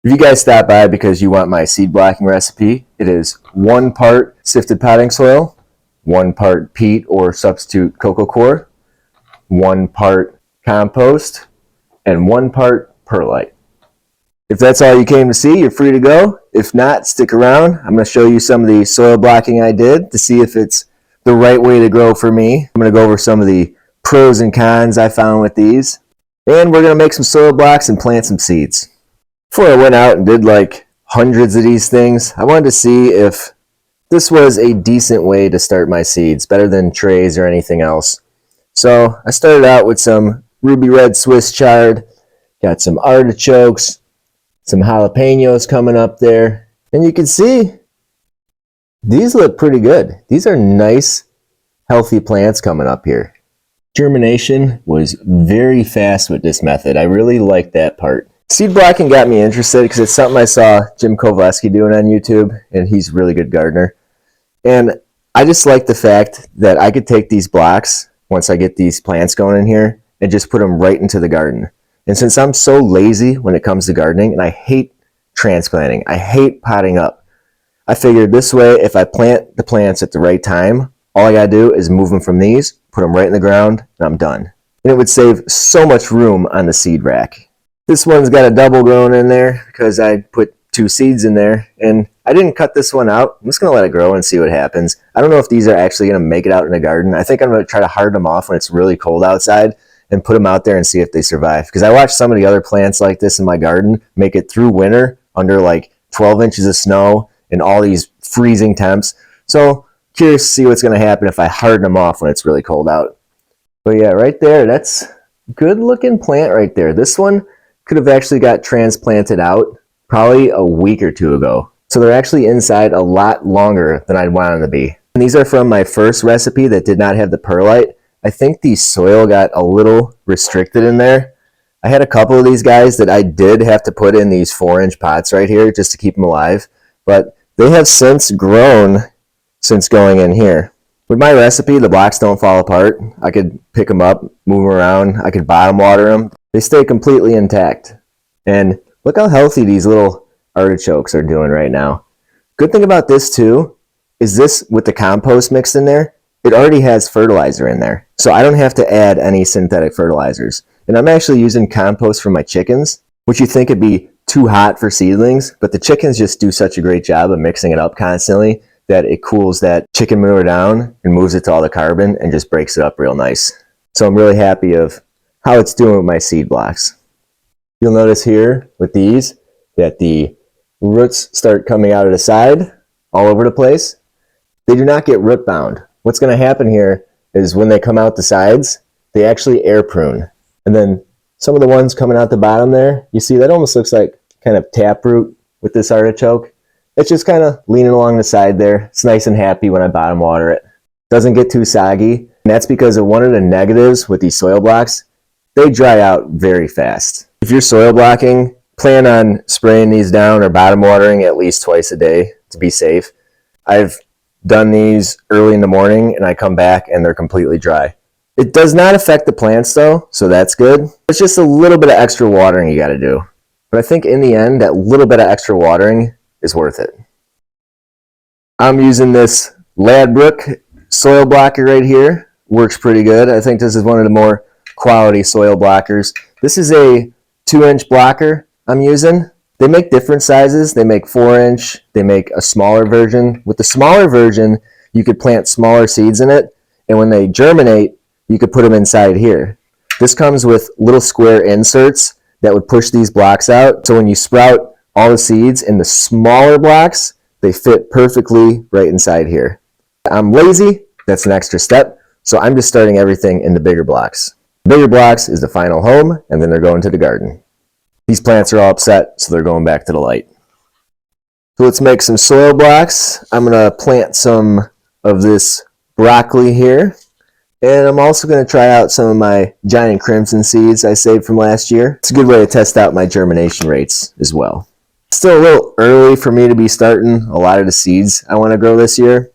If you guys stop by because you want my seed blocking recipe, it is 1 part sifted potting soil, 1 part peat or substitute coco coir, 1 part compost, and 1 part perlite. If that's all you came to see, you're free to go. If not, stick around. I'm going to show you some of the soil blocking I did to see if it's the right way to grow for me. I'm going to go over some of the pros and cons I found with these. And we're going to make some soil blocks and plant some seeds. Before I went out and did like hundreds of these things, I wanted to see if this was a decent way to start my seeds, better than trays or anything else. So I started out with some ruby red Swiss chard, got some artichokes, some jalapenos coming up there, and you can see these look pretty good. These are nice, healthy plants coming up here. Germination was very fast with this method. I really like that part. Seed blocking got me interested because it's something I saw Jim Kowalski doing on YouTube, and he's a really good gardener. And I just like the fact that I could take these blocks, once I get these plants going in here, and just put them right into the garden. And since I'm so lazy when it comes to gardening, and I hate transplanting, I hate potting up, I figured this way, if I plant the plants at the right time, all I gotta do is move them from these, put them right in the ground, and I'm done. And it would save so much room on the seed rack. This one's got a double grown in there because I put 2 seeds in there, and I didn't cut this one out. I'm just going to let it grow and see what happens. I don't know if these are actually going to make it out in the garden. I think I'm going to try to harden them off when it's really cold outside and put them out there and see if they survive. Because I watched some of the other plants like this in my garden make it through winter under like 12 inches of snow and all these freezing temps. So curious to see what's going to happen if I harden them off when it's really cold out. But yeah, right there, that's a good looking plant right there. This one could have actually got transplanted out probably a week or 2 ago. So they're actually inside a lot longer than I'd want them to be. And these are from my first recipe that did not have the perlite. I think the soil got a little restricted in there. I had a couple of these guys that I did have to put in these 4-inch pots right here just to keep them alive. But they have since grown since going in here. With my recipe, the blocks don't fall apart. I could pick them up, move them around. I could bottom water them. They stay completely intact. And look how healthy these little artichokes are doing right now. Good thing about this too is this, with the compost mixed in there, it already has fertilizer in there. So I don't have to add any synthetic fertilizers. And I'm actually using compost for my chickens, which you think would be too hot for seedlings, but the chickens just do such a great job of mixing it up constantly that it cools that chicken manure down and moves it to all the carbon and just breaks it up real nice. So I'm really happy of how it's doing with my seed blocks. You'll notice here with these that the roots start coming out of the side all over the place. They do not get root bound. What's going to happen here is when they come out the sides, they actually air prune. And then some of the ones coming out the bottom there, you see that almost looks like kind of taproot with this artichoke. It's just kind of leaning along the side there. It's nice and happy when I bottom water it. Doesn't get too soggy. And that's because of one of the negatives with these soil blocks. They dry out very fast. If you're soil blocking, plan on spraying these down or bottom watering at least twice a day to be safe. I've done these early in the morning and I come back and they're completely dry. It does not affect the plants though, so that's good. It's just a little bit of extra watering you got to do. But I think in the end, that little bit of extra watering is worth it. I'm using this Ladbroke soil blocker right here. Works pretty good. I think this is one of the more quality soil blockers. This is a 2-inch blocker I'm using. They make different sizes. They make 4-inch. They make a smaller version. With the smaller version, you could plant smaller seeds in it, and when they germinate, you could put them inside here. This comes with little square inserts that would push these blocks out. So when you sprout all the seeds in the smaller blocks, they fit perfectly right inside here. I'm lazy. That's an extra step. So I'm just starting everything in the bigger blocks. Bigger blocks is the final home, and then they're going to the garden. These plants are all upset, so they're going back to the light. So let's make some soil blocks. I'm going to plant some of this broccoli here. And I'm also going to try out some of my giant crimson seeds I saved from last year. It's a good way to test out my germination rates as well. It's still a little early for me to be starting a lot of the seeds I want to grow this year.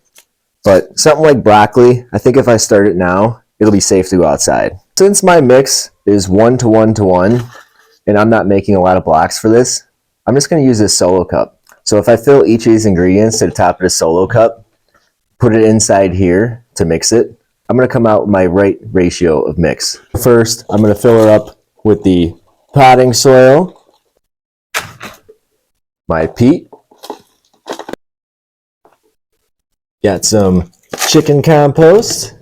But something like broccoli, I think if I start it now, it'll be safe to go outside. Since my mix is 1 to 1 to 1, and I'm not making a lot of blocks for this, I'm just going to use this solo cup. So if I fill each of these ingredients to the top of the solo cup, put it inside here to mix it, I'm going to come out with my right ratio of mix. First, I'm going to fill her up with the potting soil, my peat, got some chicken compost,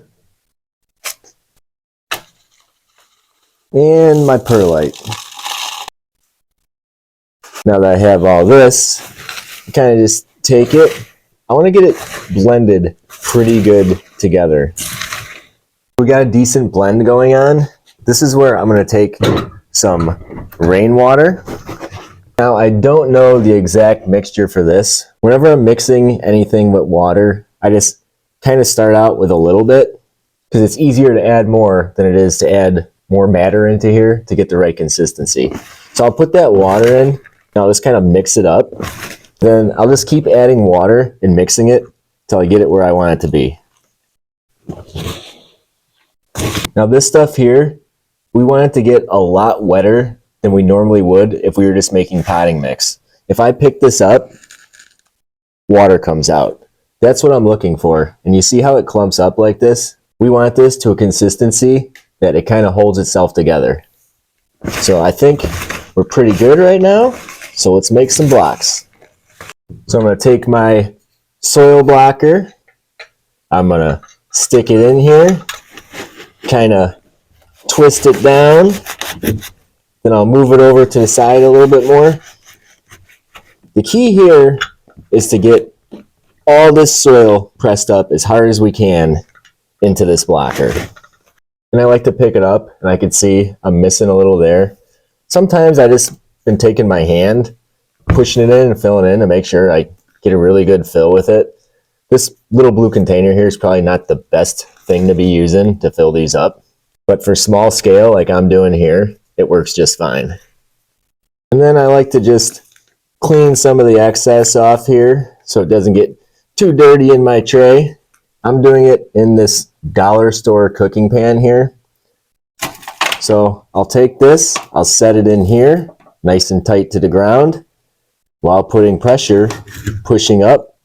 and my perlite. Now that I have all this, I kind of just take it. I want to get it blended pretty good together. We got a decent blend going on. This is where I'm going to take some rainwater. Now I don't know the exact mixture for this. Whenever I'm mixing anything with water, I just kind of start out with a little bit because it's easier to add more than it is to add more matter into here to get the right consistency. So I'll put that water in. Now just kind of mix it up. Then I'll just keep adding water and mixing it until I get it where I want it to be. Now this stuff here, we want it to get a lot wetter than we normally would if we were just making potting mix. If I pick this up, water comes out. That's what I'm looking for. And you see how it clumps up like this? We want this to a consistency that it kind of holds itself together. So I think we're pretty good right now. So let's make some blocks. So I'm going to take my soil blocker. I'm going to stick it in here, kind of twist it down. Then I'll move it over to the side a little bit more. The key here is to get all this soil pressed up as hard as we can into this blocker. And I like to pick it up, and I can see I'm missing a little there. Sometimes I just been taking my hand, pushing it in and filling in to make sure I get a really good fill with it. This little blue container here is probably not the best thing to be using to fill these up. But for small scale like I'm doing here, it works just fine. And then I like to just clean some of the excess off here so it doesn't get too dirty in my tray. I'm doing it in this dollar store cooking pan here. So I'll take this, I'll set it in here, nice and tight to the ground, while putting pressure, pushing up,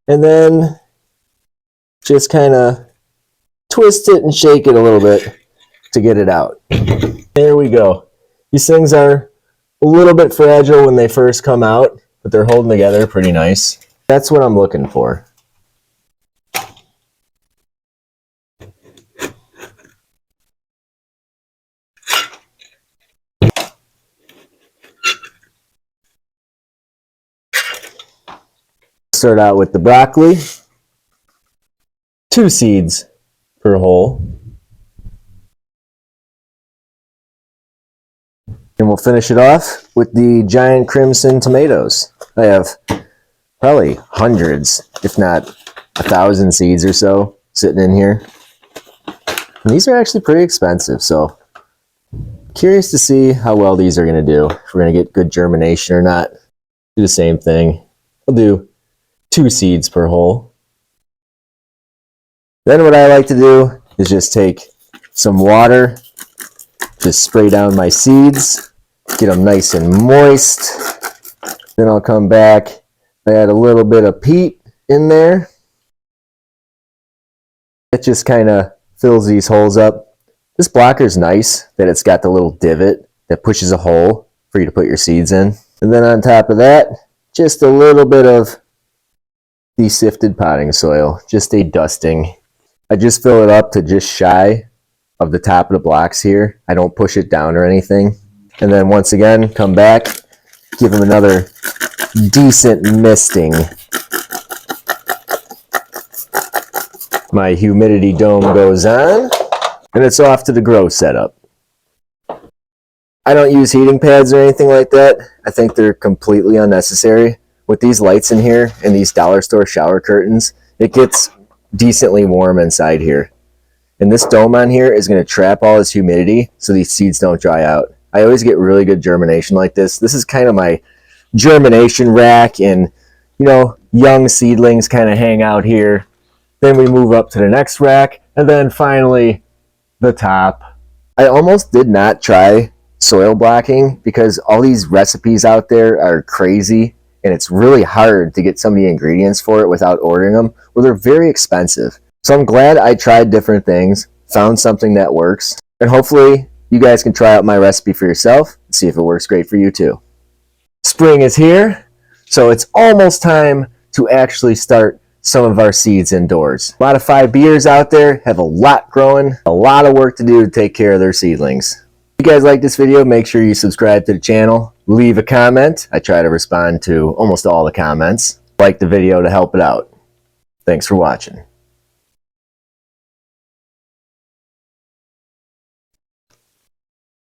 and then just kind of twist it and shake it a little bit to get it out. There we go. These things are a little bit fragile when they first come out, but they're holding together pretty nice. That's what I'm looking for. Start out with the broccoli. 2 seeds per hole. And we'll finish it off with the giant crimson tomatoes. I have probably hundreds, if not 1,000 seeds or so sitting in here. And these are actually pretty expensive, so curious to see how well these are going to do. If we're going to get good germination or not. Do the same thing. I'll do 2 seeds per hole. Then what I like to do is just take some water, just spray down my seeds, get them nice and moist. Then I'll come back, add a little bit of peat in there. It just kind of fills these holes up. This blocker is nice that it's got the little divot that pushes a hole for you to put your seeds in. And then on top of that, just a little bit of the sifted potting soil, just a dusting. I just fill it up to just shy of the top of the blocks here. I don't push it down or anything. And then once again, come back, give them another decent misting. My humidity dome goes on, and it's off to the grow setup. I don't use heating pads or anything like that. I think they're completely unnecessary. With these lights in here and these dollar store shower curtains, it gets decently warm inside here. And this dome on here is going to trap all this humidity so these seeds don't dry out. I always get really good germination like this. This is kind of my germination rack, and young seedlings kind of hang out here. Then we move up to the next rack, and then finally the top. I almost did not try soil blocking because all these recipes out there are crazy and it's really hard to get some of the ingredients for it without ordering them. Well, they're very expensive. So I'm glad I tried different things, found something that works, and hopefully you guys can try out my recipe for yourself and see if it works great for you too. Spring is here, so it's almost time to actually start some of our seeds indoors. A lot of 5Bers out there have a lot growing, a lot of work to do to take care of their seedlings. If you guys like this video, make sure you subscribe to the channel, leave a comment. I try to respond to almost all the comments. Like the video to help it out. Thanks for watching.